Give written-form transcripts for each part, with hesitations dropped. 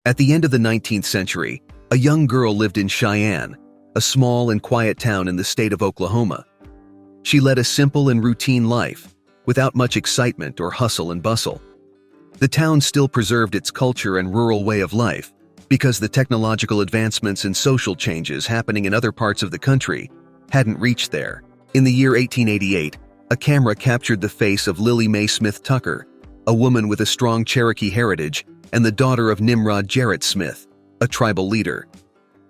At the end of the 19th century, a young girl lived in Cheyenne, a small and quiet town in the state of Oklahoma. She led a simple and routine life, without much excitement or hustle and bustle. The town still preserved its culture and rural way of life, because the technological advancements and social changes happening in other parts of the country hadn't reached there. In the year 1888, a camera captured the face of Lily Mae Smith Tucker, a woman with a strong Cherokee heritage and the daughter of Nimrod Jarrett Smith, a tribal leader.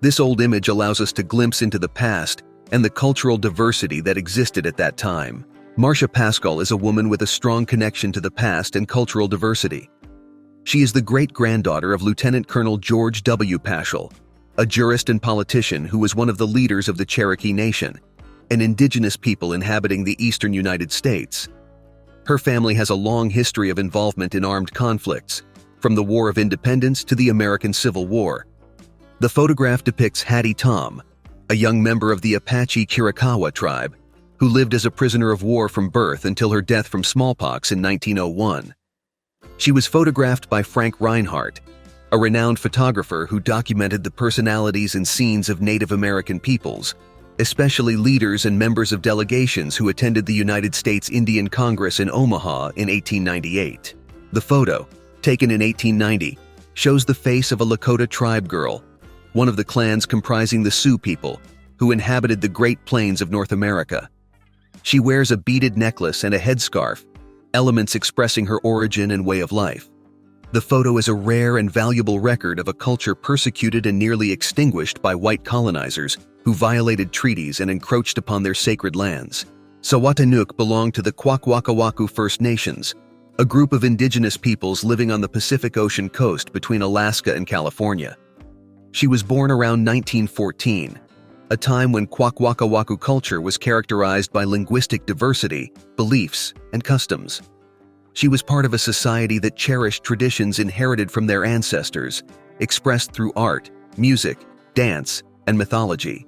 This old image allows us to glimpse into the past and the cultural diversity that existed at that time. Marcia Paschal is a woman with a strong connection to the past and cultural diversity. She is the great-granddaughter of Lieutenant Colonel George W. Paschal, a jurist and politician who was one of the leaders of the Cherokee Nation, an indigenous people inhabiting the eastern United States. Her family has a long history of involvement in armed conflicts, from the War of Independence to the American Civil War. The photograph depicts Hattie Tom, a young member of the Apache Chiricahua tribe, who lived as a prisoner of war from birth until her death from smallpox in 1901. She was photographed by Frank Reinhardt, a renowned photographer who documented the personalities and scenes of Native American peoples, especially leaders and members of delegations who attended the United States Indian Congress in Omaha in 1898. The photo, taken in 1890, shows the face of a Lakota tribe girl, one of the clans comprising the Sioux people, who inhabited the Great Plains of North America. She wears a beaded necklace and a headscarf, elements expressing her origin and way of life. The photo is a rare and valuable record of a culture persecuted and nearly extinguished by white colonizers who violated treaties and encroached upon their sacred lands. Sawatanuk belonged to the Kwakwaka'wakw First Nations, a group of indigenous peoples living on the Pacific Ocean coast between Alaska and California. She was born around 1914, a time when Kwakwaka'wakw culture was characterized by linguistic diversity, beliefs, and customs. She was part of a society that cherished traditions inherited from their ancestors, expressed through art, music, dance, and mythology.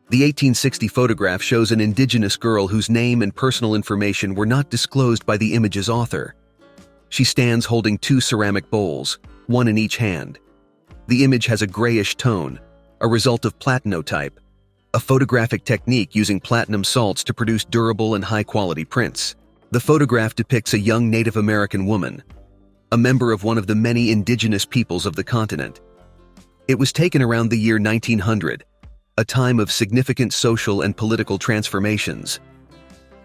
The 1860 photograph shows an indigenous girl whose name and personal information were not disclosed by the image's author. She stands holding two ceramic bowls, one in each hand. The image has a grayish tone, a result of platinotype, a photographic technique using platinum salts to produce durable and high-quality prints. The photograph depicts a young Native American woman, a member of one of the many indigenous peoples of the continent. It was taken around the year 1900, a time of significant social and political transformations.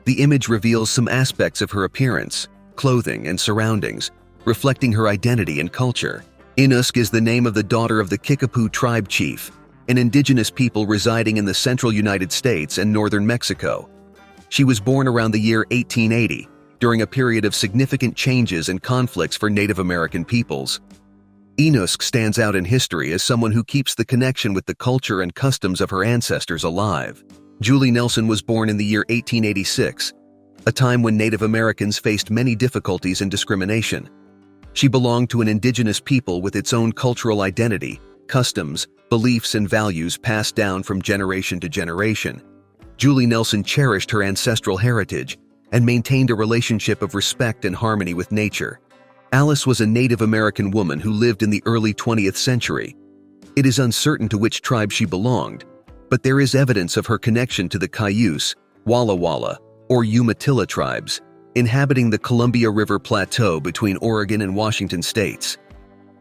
The image reveals some aspects of her appearance, clothing, and surroundings, reflecting her identity and culture. Inusk is the name of the daughter of the Kickapoo tribe chief, an indigenous people residing in the central United States and northern Mexico. She was born around the year 1880, during a period of significant changes and conflicts for Native American peoples. Inusk stands out in history as someone who keeps the connection with the culture and customs of her ancestors alive. Julie Nelson was born in the year 1886, a time when Native Americans faced many difficulties and discrimination. She belonged to an indigenous people with its own cultural identity, customs, beliefs, and values passed down from generation to generation. Julie Nelson cherished her ancestral heritage and maintained a relationship of respect and harmony with nature. Alice was a Native American woman who lived in the early 20th century. It is uncertain to which tribe she belonged, but there is evidence of her connection to the Cayuse, Walla Walla, or Umatilla tribes, inhabiting the Columbia River Plateau between Oregon and Washington states.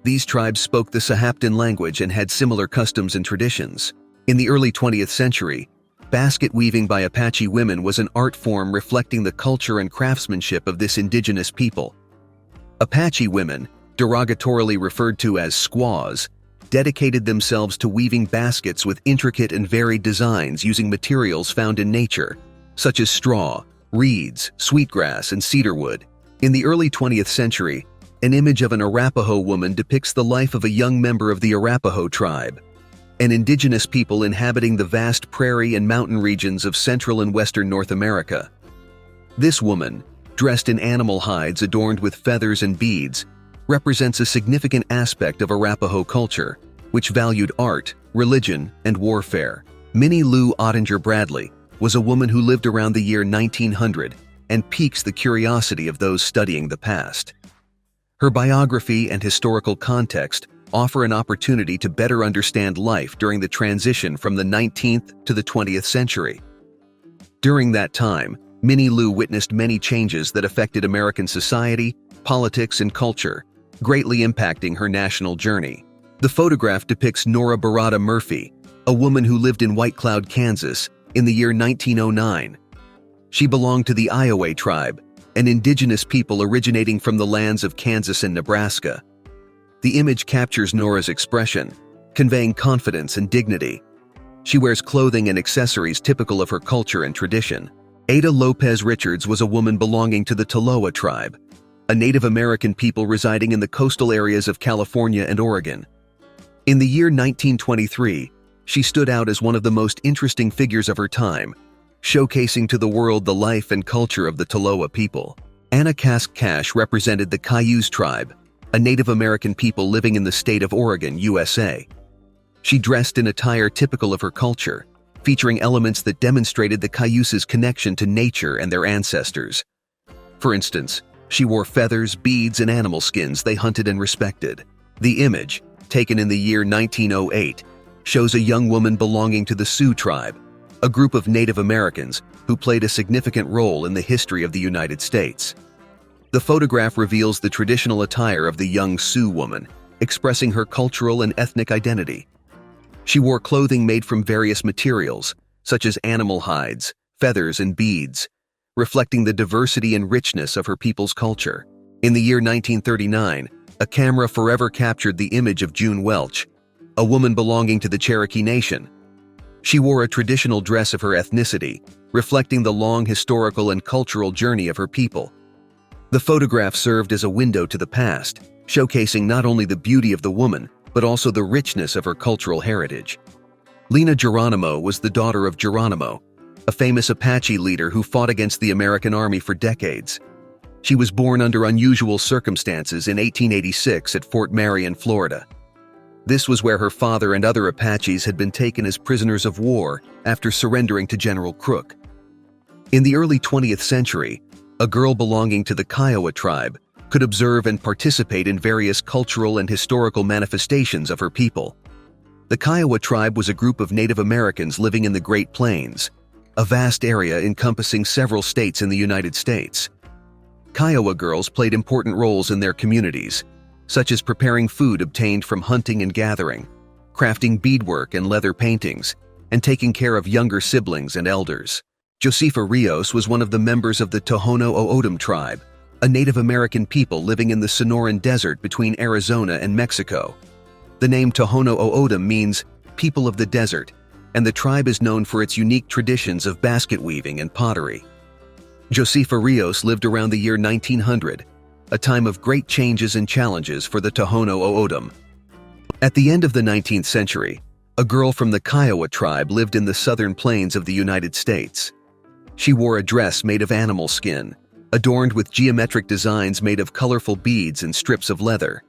These tribes spoke the Sahaptin language and had similar customs and traditions. In the early 20th century, basket weaving by Apache women was an art form reflecting the culture and craftsmanship of this indigenous people. Apache women, derogatorily referred to as squaws, dedicated themselves to weaving baskets with intricate and varied designs using materials found in nature, such as straw, reeds, sweetgrass, and cedarwood. In the early 20th century, an image of an Arapaho woman depicts the life of a young member of the Arapaho tribe, an indigenous people inhabiting the vast prairie and mountain regions of central and western North America. This woman, dressed in animal hides adorned with feathers and beads, represents a significant aspect of Arapaho culture, which valued art, religion, and warfare. Minnie Lou Ottinger Bradley was a woman who lived around the year 1900 and piques the curiosity of those studying the past. Her biography and historical context offer an opportunity to better understand life during the transition from the 19th to the 20th century. During that time, Minnie Lou witnessed many changes that affected American society, politics, and culture, greatly impacting her national journey. The photograph depicts Nora Barada Murphy, a woman who lived in White Cloud, Kansas, in the year 1909. She belonged to the Iowa tribe, an indigenous people originating from the lands of Kansas and Nebraska. The image captures Nora's expression, conveying confidence and dignity. She wears clothing and accessories typical of her culture and tradition. Ada Lopez Richards was a woman belonging to the Tolowa tribe, a Native American people residing in the coastal areas of California and Oregon. In the year 1923, she stood out as one of the most interesting figures of her time, showcasing to the world the life and culture of the Tolowa people. Anna Kask Cash represented the Cayuse tribe, a Native American people living in the state of Oregon, USA. She dressed in attire typical of her culture, featuring elements that demonstrated the Cayuses' connection to nature and their ancestors. For instance, she wore feathers, beads, and animal skins they hunted and respected. The image, taken in the year 1908, shows a young woman belonging to the Sioux tribe, a group of Native Americans who played a significant role in the history of the United States. The photograph reveals the traditional attire of the young Sioux woman, expressing her cultural and ethnic identity. She wore clothing made from various materials, such as animal hides, feathers, and beads, reflecting the diversity and richness of her people's culture. In the year 1939, a camera forever captured the image of June Welch, a woman belonging to the Cherokee Nation. She wore a traditional dress of her ethnicity, reflecting the long historical and cultural journey of her people. The photograph served as a window to the past, showcasing not only the beauty of the woman, but also the richness of her cultural heritage. Lena Geronimo was the daughter of Geronimo, a famous Apache leader who fought against the American Army for decades. She was born under unusual circumstances in 1886 at Fort Marion, Florida. This was where her father and other Apaches had been taken as prisoners of war after surrendering to General Crook. In the early 20th century, a girl belonging to the Kiowa tribe could observe and participate in various cultural and historical manifestations of her people. The Kiowa tribe was a group of Native Americans living in the Great Plains, a vast area encompassing several states in the United States. Kiowa girls played important roles in their communities, such as preparing food obtained from hunting and gathering, crafting beadwork and leather paintings, and taking care of younger siblings and elders. Josefa Rios was one of the members of the Tohono O'odham tribe, a Native American people living in the Sonoran Desert between Arizona and Mexico. The name Tohono O'odham means people of the desert, and the tribe is known for its unique traditions of basket weaving and pottery. Josefa Rios lived around the year 1900, a time of great changes and challenges for the Tohono O'odham. At the end of the 19th century, a girl from the Kiowa tribe lived in the southern plains of the United States. She wore a dress made of animal skin, adorned with geometric designs made of colorful beads and strips of leather.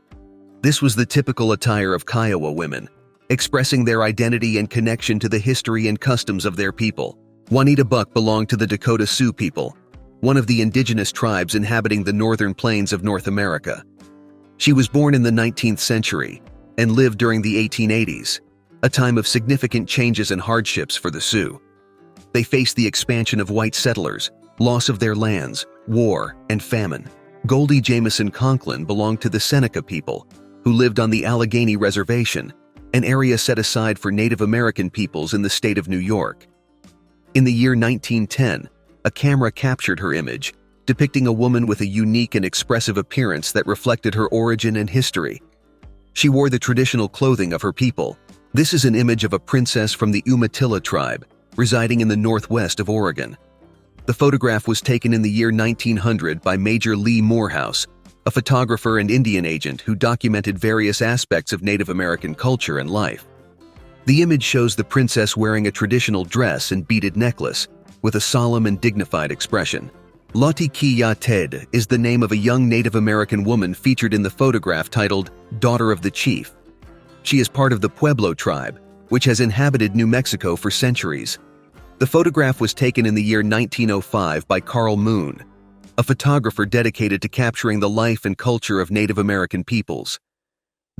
This was the typical attire of Kiowa women, expressing their identity and connection to the history and customs of their people. Juanita Buck belonged to the Dakota Sioux people, one of the indigenous tribes inhabiting the northern plains of North America. She was born in the 19th century and lived during the 1880s, a time of significant changes and hardships for the Sioux. They faced the expansion of white settlers, loss of their lands, war, and famine. Goldie Jamison Conklin belonged to the Seneca people, who lived on the Allegheny Reservation, an area set aside for Native American peoples in the state of New York. In the year 1910, a camera captured her image, depicting a woman with a unique and expressive appearance that reflected her origin and history. She wore the traditional clothing of her people. This is an image of a princess from the Umatilla tribe, residing in the northwest of Oregon. The photograph was taken in the year 1900 by Major Lee Morehouse, a photographer and Indian agent who documented various aspects of Native American culture and life. The image shows the princess wearing a traditional dress and beaded necklace, with a solemn and dignified expression. Lottie Ki Ted is the name of a young Native American woman featured in the photograph titled Daughter of the Chief. She is part of the Pueblo tribe, which has inhabited New Mexico for centuries. The photograph was taken in the year 1905 by Carl Moon, a photographer dedicated to capturing the life and culture of Native American peoples.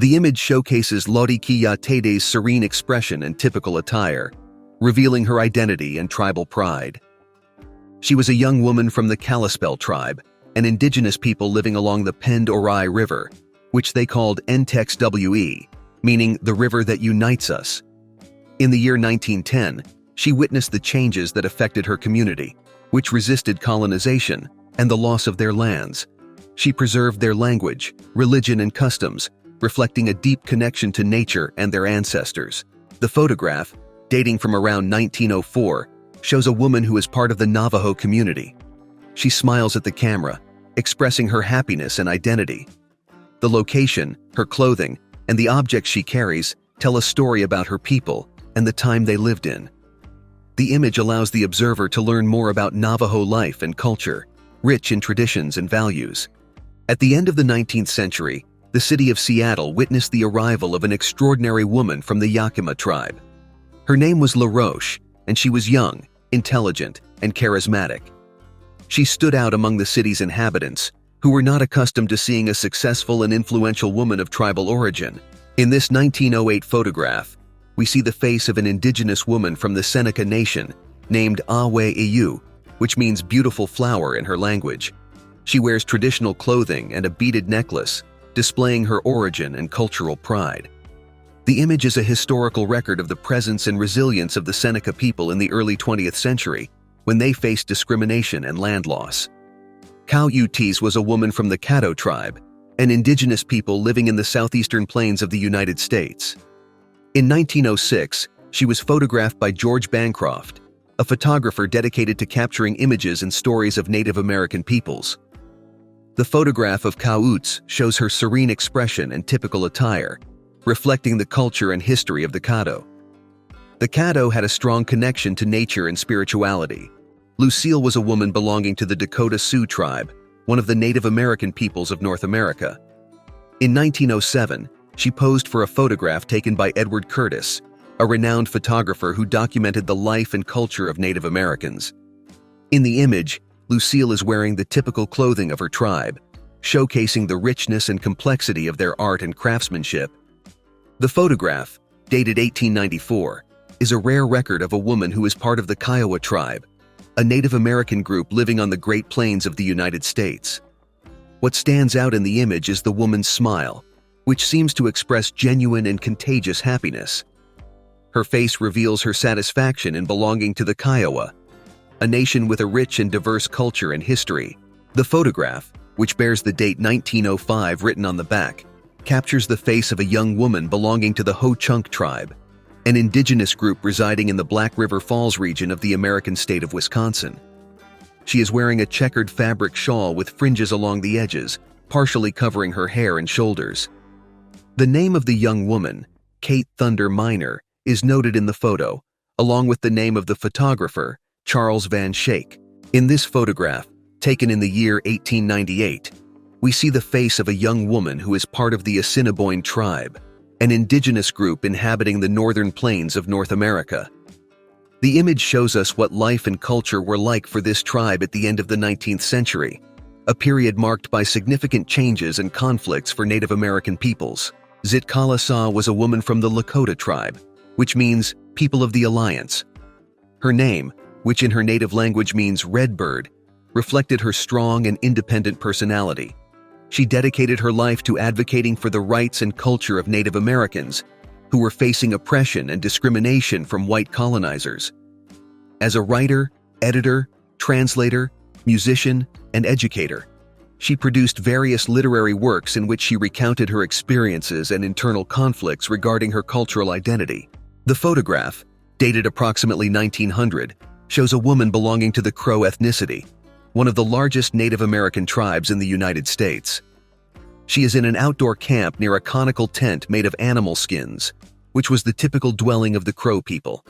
The image showcases Lorikiyatede's serene expression and typical attire, revealing her identity and tribal pride. She was a young woman from the Kalispel tribe, an indigenous people living along the Pend Oreille River, which they called Ntexwe, meaning the river that unites us. In the year 1910, she witnessed the changes that affected her community, which resisted colonization and the loss of their lands. She preserved their language, religion, and customs, reflecting a deep connection to nature and their ancestors. The photograph, dating from around 1904, shows a woman who is part of the Navajo community. She smiles at the camera, expressing her happiness and identity. The location, her clothing, and the objects she carries tell a story about her people and the time they lived in. The image allows the observer to learn more about Navajo life and culture, rich in traditions and values. At the end of the 19th century, the city of Seattle witnessed the arrival of an extraordinary woman from the Yakima tribe. Her name was LaRoche, and she was young, intelligent, and charismatic. She stood out among the city's inhabitants, who were not accustomed to seeing a successful and influential woman of tribal origin. In this 1908 photograph, we see the face of an indigenous woman from the Seneca Nation, named Awe-Iyu, which means beautiful flower in her language. She wears traditional clothing and a beaded necklace, displaying her origin and cultural pride. The image is a historical record of the presence and resilience of the Seneca people in the early 20th century, when they faced discrimination and land loss. Cauutes was a woman from the Caddo tribe, an indigenous people living in the southeastern plains of the United States. In 1906, she was photographed by George Bancroft, a photographer dedicated to capturing images and stories of Native American peoples. The photograph of Cauutes shows her serene expression and typical attire, reflecting the culture and history of the Caddo. The Caddo had a strong connection to nature and spirituality. Lucille was a woman belonging to the Dakota Sioux tribe, one of the Native American peoples of North America. In 1907, she posed for a photograph taken by Edward Curtis, a renowned photographer who documented the life and culture of Native Americans. In the image, Lucille is wearing the typical clothing of her tribe, showcasing the richness and complexity of their art and craftsmanship. The photograph, dated 1894, is a rare record of a woman who is part of the Kiowa tribe, a Native American group living on the Great Plains of the United States. What stands out in the image is the woman's smile, which seems to express genuine and contagious happiness. Her face reveals her satisfaction in belonging to the Kiowa, a nation with a rich and diverse culture and history. The photograph, which bears the date 1905 written on the back, captures the face of a young woman belonging to the Ho-Chunk tribe, an indigenous group residing in the Black River Falls region of the American state of Wisconsin. She is wearing a checkered fabric shawl with fringes along the edges, partially covering her hair and shoulders. The name of the young woman, Kate Thunder Minor, is noted in the photo, along with the name of the photographer, Charles Van Schaik. In this photograph, taken in the year 1898, we see the face of a young woman who is part of the Assiniboine tribe, an indigenous group inhabiting the northern plains of North America. The image shows us what life and culture were like for this tribe at the end of the 19th century, a period marked by significant changes and conflicts for Native American peoples. Zitkala-Sa was a woman from the Lakota tribe, which means people of the alliance. Her name, which in her native language means red bird, reflected her strong and independent personality. She dedicated her life to advocating for the rights and culture of Native Americans, who were facing oppression and discrimination from white colonizers. As a writer, editor, translator, musician, and educator, she produced various literary works in which she recounted her experiences and internal conflicts regarding her cultural identity. The photograph, dated approximately 1900, shows a woman belonging to the Crow ethnicity, one of the largest Native American tribes in the United States. She is in an outdoor camp near a conical tent made of animal skins, which was the typical dwelling of the Crow people.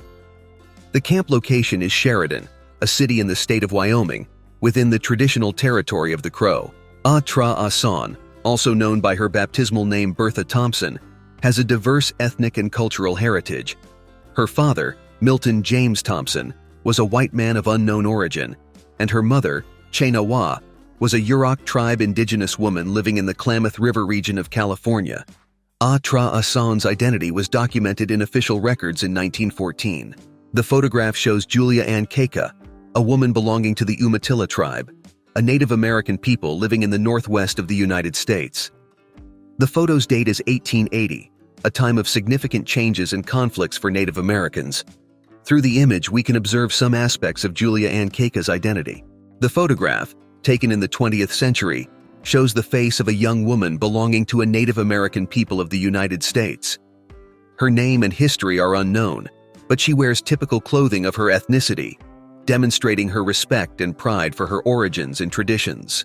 The camp location is Sheridan, a city in the state of Wyoming, within the traditional territory of the Crow. Atra-Asan, also known by her baptismal name Bertha Thompson, has a diverse ethnic and cultural heritage. Her father, Milton James Thompson, was a white man of unknown origin, and her mother, Chenawa, was a Yurok tribe indigenous woman living in the Klamath River region of California. Tra Asan's identity was documented in official records in 1914. The photograph shows Julia Ann Keka, a woman belonging to the Umatilla tribe, a Native American people living in the northwest of the United States. The photo's date is 1880, a time of significant changes and conflicts for Native Americans. Through the image, we can observe some aspects of Julia Ann Keka's identity. The photograph, taken in the 20th century, shows the face of a young woman belonging to a Native American people of the United States. Her name and history are unknown, but she wears typical clothing of her ethnicity, demonstrating her respect and pride for her origins and traditions.